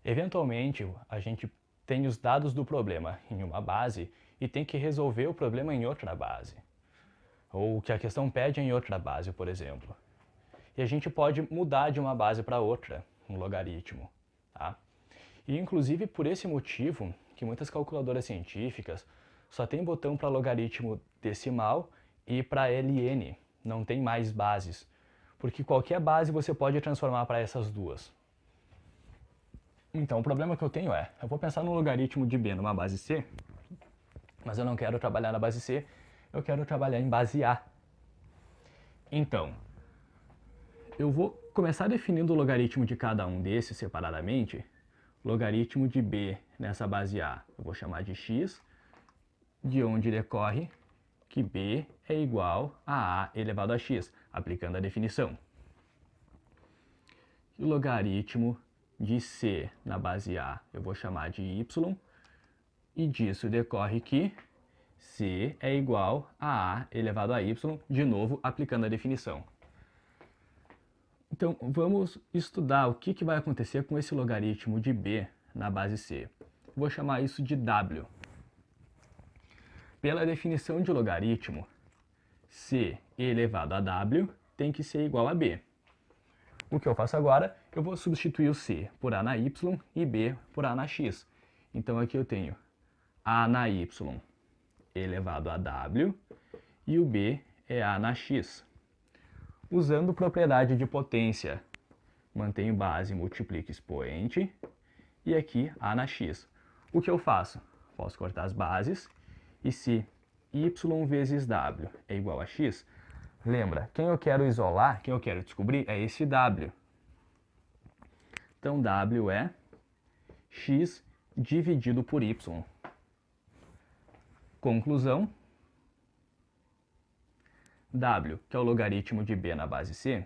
Eventualmente, a gente tem os dados do problema em uma base e tem que resolver o problema em outra base. Ou o que a questão pede em outra base, por exemplo. E a gente pode mudar de uma base para outra, um logaritmo. Tá? E inclusive por esse motivo que muitas calculadoras científicas só tem botão para logaritmo decimal e para ln, não tem mais bases, porque qualquer base você pode transformar para essas duas. Então o problema que eu tenho é, eu vou pensar no logaritmo de b numa base c, mas eu não quero trabalhar na base c, eu quero trabalhar em base a. Então, eu vou começar definindo o logaritmo de cada um desses separadamente. Logaritmo de b nessa base a, eu vou chamar de x, de onde decorre que b é igual a elevado a x, aplicando a definição. E o logaritmo de c na base a eu vou chamar de y, e disso decorre que c é igual a elevado a y, de novo aplicando a definição. Então, vamos estudar o que vai acontecer com esse logaritmo de b na base c. Vou chamar isso de w. Pela definição de logaritmo, c elevado a w tem que ser igual a b. O que eu faço agora? Eu vou substituir o c por a na y e b por a na x. Então aqui eu tenho a na y elevado a w e o b é a na x. Usando propriedade de potência, mantenho base, multiplico expoente, e aqui a na x. O que eu faço? Posso cortar as bases, e se y vezes w é igual a x, lembra, quem eu quero isolar, quem eu quero descobrir é esse w. Então w é x dividido por y. Conclusão, w, que é o logaritmo de b na base c,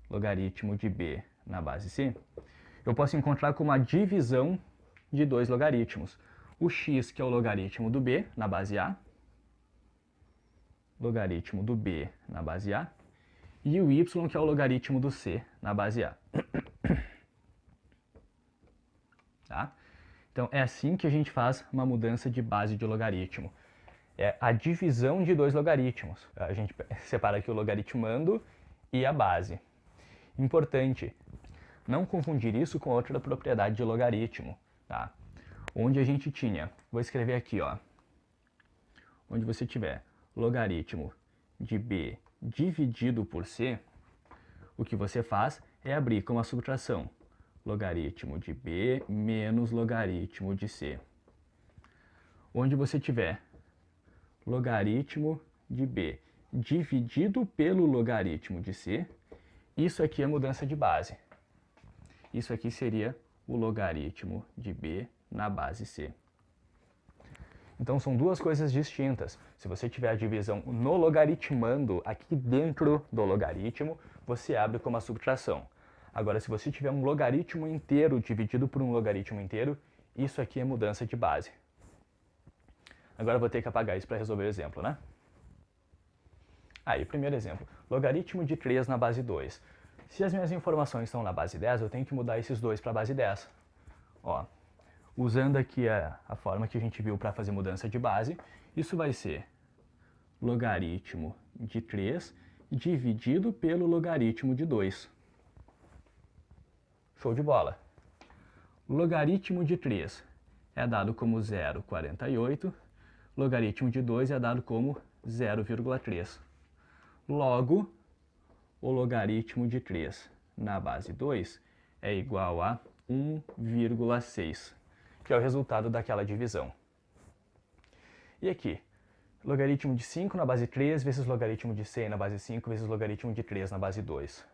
logaritmo de b na base c, eu posso encontrar como a divisão de dois logaritmos. O x, que é o logaritmo do b na base a, logaritmo do b na base a, e o y, que é o logaritmo do c na base a. Tá? Então é assim que a gente faz uma mudança de base de logaritmo. É a divisão de dois logaritmos. A gente separa aqui o logaritmando e a base. Importante, não confundir isso com outra propriedade de logaritmo, tá? Onde a gente tinha, vou escrever aqui, ó, onde você tiver logaritmo de b dividido por c, o que você faz é abrir com a subtração, logaritmo de b menos logaritmo de c. Onde você tiver logaritmo de b dividido pelo logaritmo de c, isso aqui é mudança de base. Isso aqui seria o logaritmo de b na base c. Então são duas coisas distintas. Se você tiver a divisão no logaritmando aqui dentro do logaritmo, você abre como a subtração. Agora, se você tiver um logaritmo inteiro dividido por um logaritmo inteiro, isso aqui é mudança de base. Agora eu vou ter que apagar isso para resolver o exemplo, né? Aí, primeiro exemplo, logaritmo de 3 na base 2. Se as minhas informações estão na base 10, eu tenho que mudar esses dois para a base 10. Ó, usando aqui a forma que a gente viu para fazer mudança de base, isso vai ser logaritmo de 3 dividido pelo logaritmo de 2. Show de bola! Logaritmo de 3 é dado como 0,48, logaritmo de 2 é dado como 0,3. Logo, o logaritmo de 3 na base 2 é igual a 1,6, que é o resultado daquela divisão. E aqui, logaritmo de 5 na base 3 vezes logaritmo de 100 na base 5 vezes logaritmo de 3 na base 2.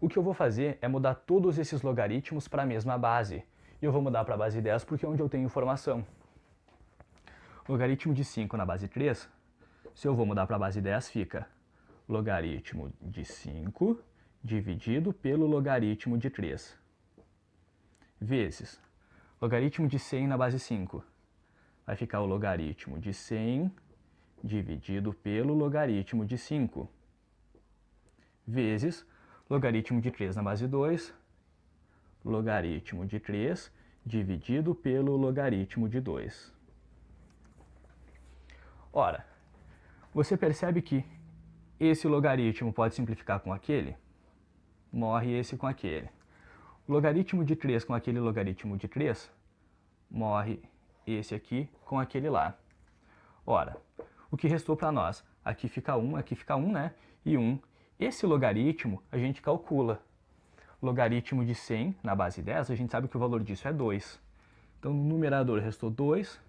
O que eu vou fazer é mudar todos esses logaritmos para a mesma base. E eu vou mudar para a base 10 porque é onde eu tenho informação. Logaritmo de 5 na base 3, se eu vou mudar para a base 10, fica logaritmo de 5 dividido pelo logaritmo de 3, vezes logaritmo de 100 na base 5. Vai ficar o logaritmo de 100 dividido pelo logaritmo de 5, vezes logaritmo de 3 na base 2, logaritmo de 3 dividido pelo logaritmo de 2. Ora, você percebe que esse logaritmo pode simplificar com aquele? Morre esse com aquele. O logaritmo de 3 com aquele logaritmo de 3, morre esse aqui com aquele lá. Ora, o que restou para nós? Aqui fica 1, né? E 1. Esse logaritmo a gente calcula. Logaritmo de 100 na base 10, a gente sabe que o valor disso é 2. Então, no numerador restou 2,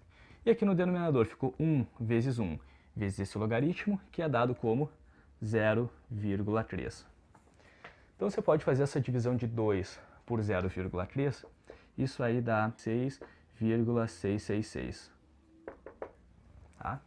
e aqui no denominador ficou 1 vezes 1, vezes esse logaritmo, que é dado como 0,3. Então, você pode fazer essa divisão de 2 por 0,3, isso aí dá 6,666. Tá?